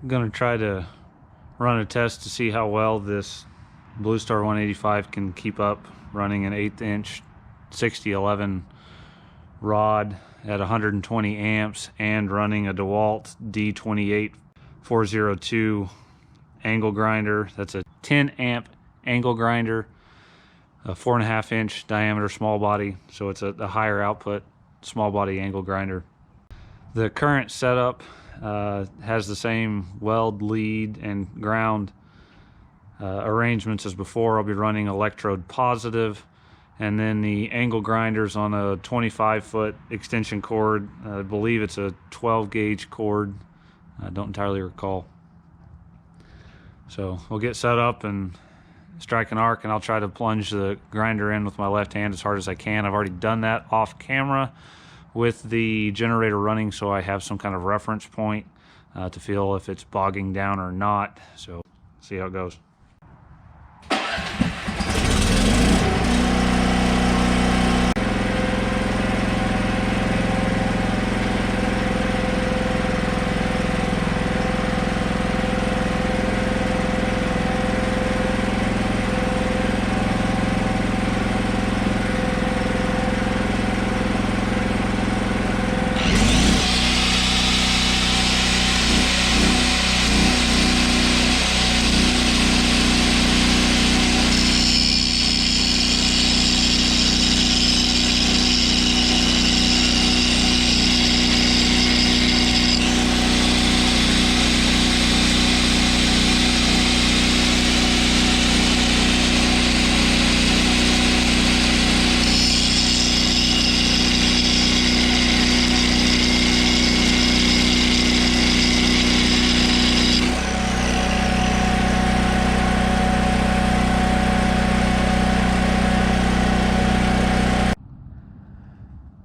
I'm gonna try to run a test to see how well this Blue Star 185 can keep up running an 1/8 inch 6011 rod at 120 amps and running a DeWalt D28 402 angle grinder. That's a 10 amp angle grinder, a 4.5 inch diameter small body, so it's a higher output small body angle grinder. The current setup has the same weld lead and ground arrangements as before. I'll be running electrode positive, and then the angle grinders on a 25-foot extension cord. I believe it's a 12 gauge cord. I don't entirely recall. So we'll get set up and strike an arc, and I'll try to plunge the grinder in with my left hand as hard as I can. I've already done that off camera with the generator running, so I have some kind of reference point to feel if it's bogging down or not. So see how it goes.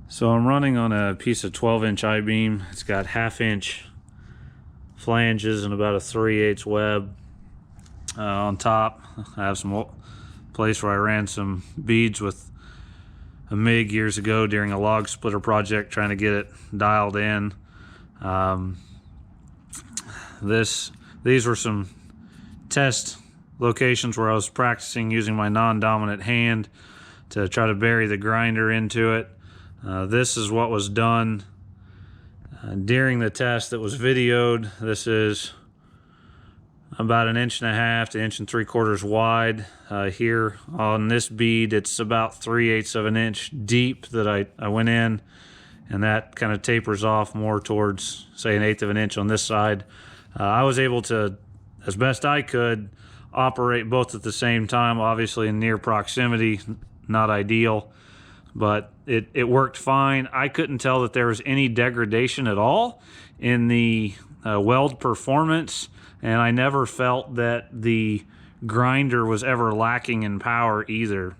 So I'm running on a piece of 12-inch I-beam. It's got 1/2 inch flanges and about a 3/8 web on top. I have some place where I ran some beads with a MIG years ago during a log splitter project, trying to get it dialed in. These were some test locations where I was practicing using my non-dominant hand to try to bury the grinder into it. This is what was done during the test that was videoed. This is about 1.5 to 1.75 inches wide. Here on this bead, it's about 3/8 of an inch deep that I went in, and that kind of tapers off more towards, say, 1/8 of an inch on this side. I was able to, as best I could, operate both at the same time, obviously in near proximity, not ideal, but it worked fine. I couldn't tell that there was any degradation at all in the weld performance, and I never felt that the grinder was ever lacking in power either.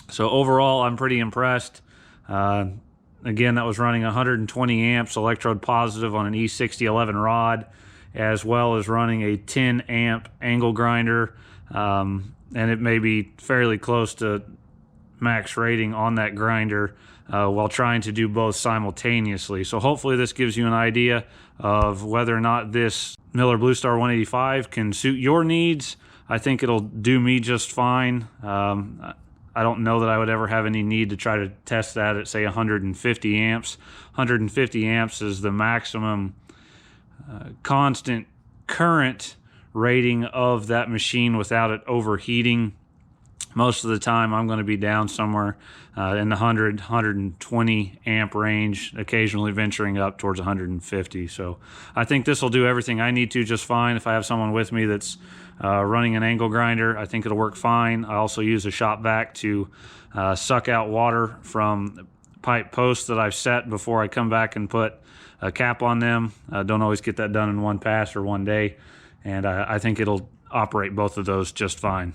So overall, I'm pretty impressed. Again, that was running 120 amps electrode positive on an E6011 rod, as well as running a 10 amp angle grinder, and it may be fairly close to max rating on that grinder while trying to do both simultaneously. So hopefully this gives you an idea of whether or not this Miller Blue Star 185 can suit your needs. I think it'll do me just fine. I don't know that I would ever have any need to try to test that at, say, 150 amps. 150 amps is the maximum constant current rating of that machine without it overheating. Most of the time I'm going to be down somewhere in the 100, 120 amp range, occasionally venturing up towards 150. So I think this will do everything I need to just fine. If I have someone with me that's running an angle grinder, I think it'll work fine. I also use a shop vac to suck out water from pipe posts that I've set before I come back and put a cap on them. Don't always get that done in one pass or one day, and I think it'll operate both of those just fine.